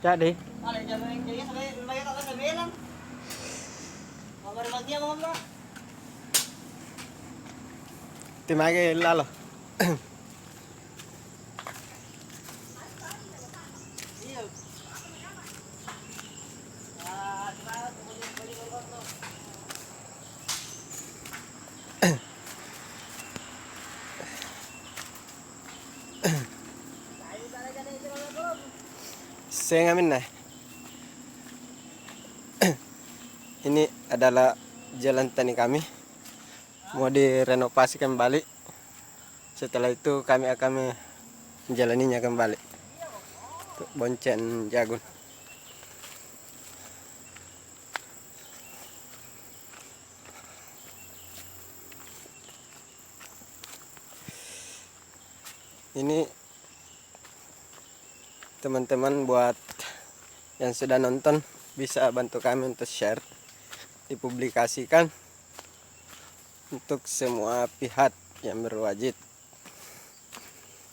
Jadi timake lalo. Saya ngamin nah. Ini adalah jalan tani kami. Mau direnovasi kembali. Setelah itu kami akan menjalaninya kembali. Untuk Boncen Jagun. Ini teman-teman buat yang sudah nonton bisa bantu kami untuk share, dipublikasikan untuk semua pihak yang berwajib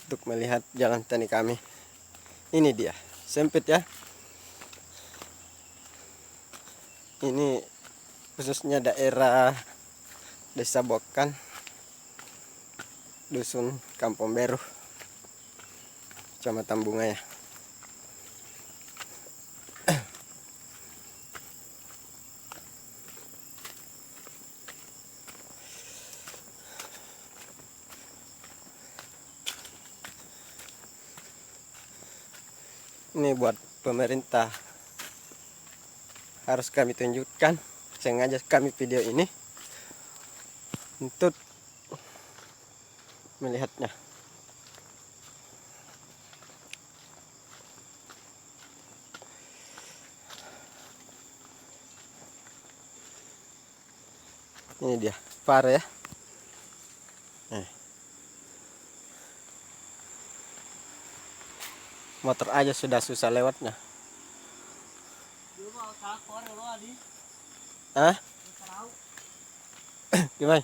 untuk melihat jalan tani kami. Ini dia, sempit ya. Ini khususnya daerah Desa Bokan, Dusun Kampung Beru, Kecamatan Bungaya. Ini buat pemerintah harus kami tunjukkan, sengaja kami video ini untuk melihatnya. Ini dia, parah ya. Motor aja sudah susah lewatnya. Hah? Gimana?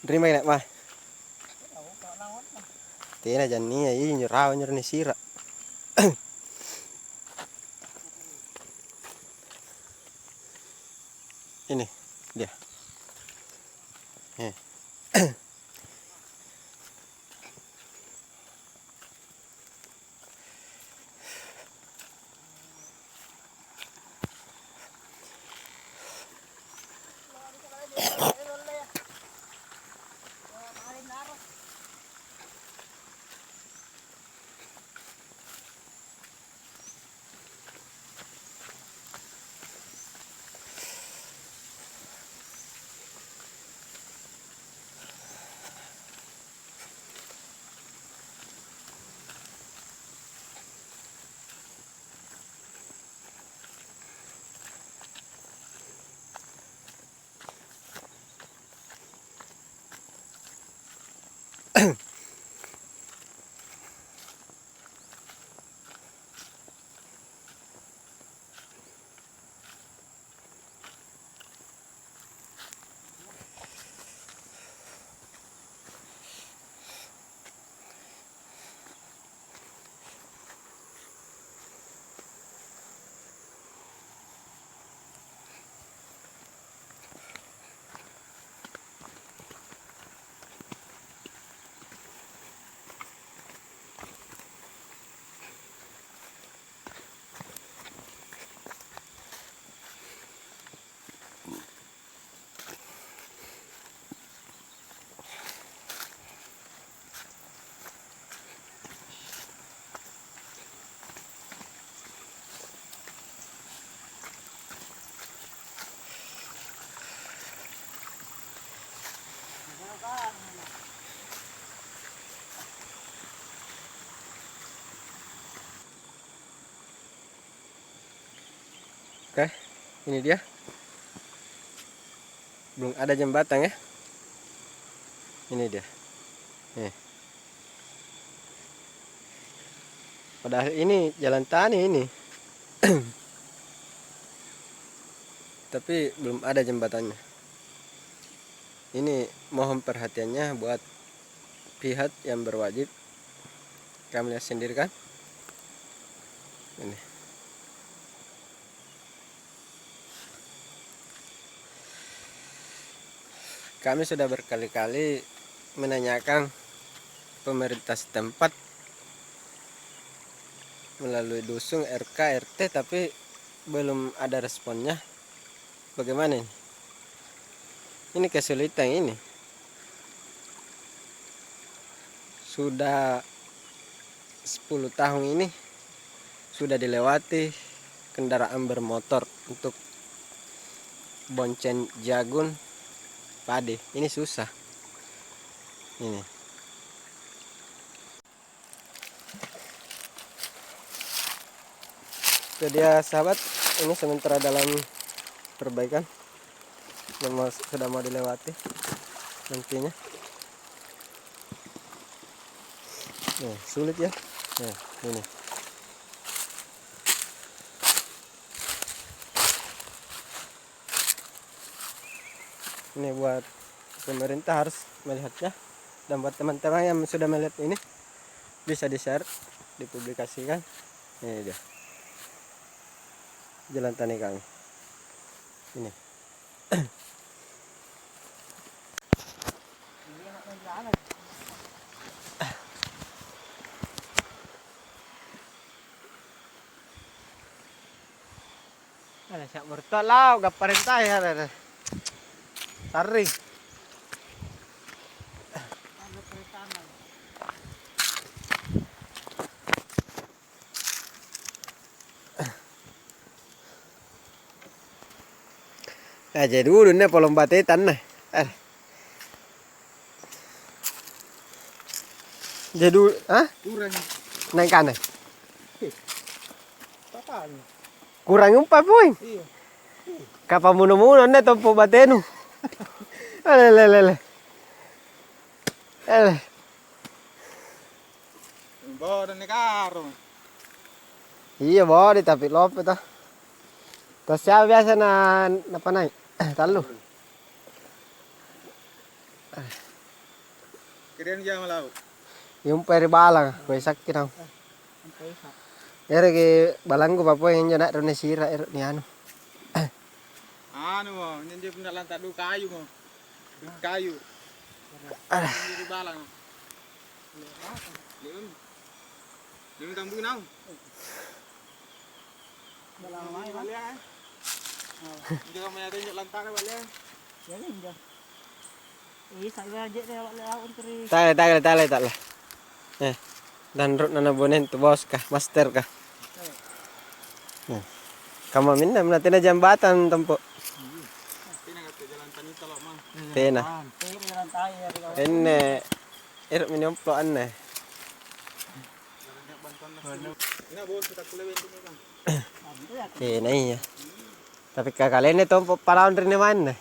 Terima kasih mah. Tina jani ya ini nyerau nyerni sira. Ini dia. Oke, ini dia. Belum ada jembatan ya. Ini dia. Nih. Padahal ini jalan tani ini. Tapi belum ada jembatannya. Ini mohon perhatiannya buat pihak yang berwajib Kamu lihat sendiri kan? Ini. Kami sudah berkali-kali menanyakan pemerintah setempat melalui dusun, RK, RT, tapi belum ada responnya. Bagaimana ini? Ini kesulitan ini. Sudah 10 tahun ini sudah dilewati kendaraan bermotor untuk bonceng jagung padi. Ini susah. Ini. Itu dia sahabat, ini sementara dalam perbaikan dan sudah mau dilewati nantinya. Sulit ya. Ini. Ini buat pemerintah harus melihatnya, dan buat teman-teman yang sudah melihat ini bisa di-share, dipublikasikan. Ini dia jalan tani kami. Ini. Ada siap bertolak, gak perintah ya. Tarik. Aja dulu nih polong batetan nih. Jadi Kurang. naik kan nih. Apaan? Kurang umpat poin. Iya. Kapal munu-munu nih tompo batenu. Lele. Bawa dan karo. Iya bawa tapi lope ta. Tas siapa biasa na apa naik? Talu. Keren dia malau. Yung peri balang, kue sakit nang. Ere ke balangku papo yang jana rone sira ni anu. Anu mo, nanti punya lantai dua kayu mo. Kayu. Jadi balang. Dia tambung nau. Balang mai balik. Jangan main tunjuk lantai balik. Jangan dah. Saya aja deh lawan terus. Tale. Dan rut nana bonen tu bos kah, master kah? Kamu minta menatina jambatan tempo. Tina kata jalan tani tolak mang. Pena. Saya jalan tayar. Enne iruk minyompo anne. Ina bos kita kulewen tu kan. Pena iya. Tapi kalian itu paraon rin naman eh.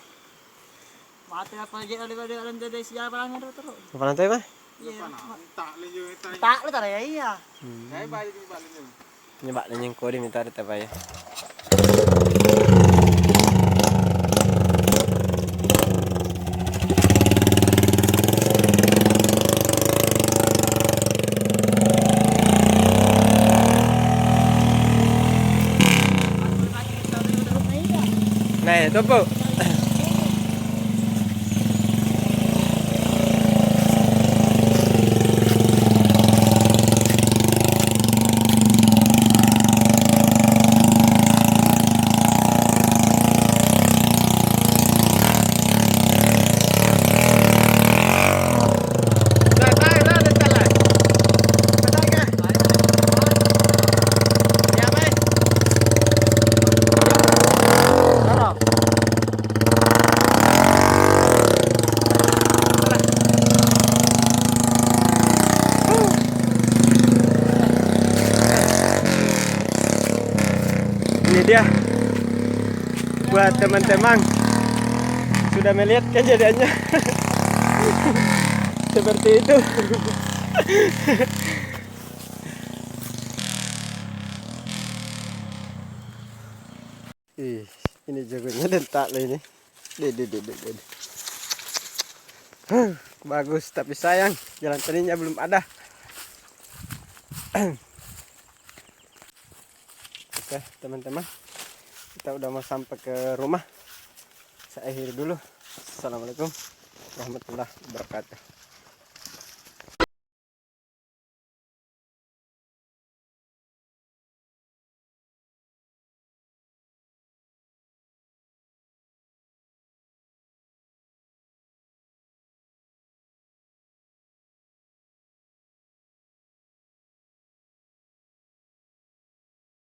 Mati apa aja ada dalam jadi siapa lang itu terus. Kapan tuh mah? Iya. Tak leju itu. Tak lu tar ya iya. Saya balik di balik ni. Nyoba na yung kodi minta rin tayo. Nah, itu po. Ini dia buat teman-teman sudah melihat kejadiannya seperti itu. Ini jagungnya dentak loh ini. Dede. Bagus tapi sayang jalan taninya belum ada. Oke teman-teman, kita udah mau sampai ke rumah. Saya akhiri dulu. Assalamualaikum warahmatullahi wabarakatuh.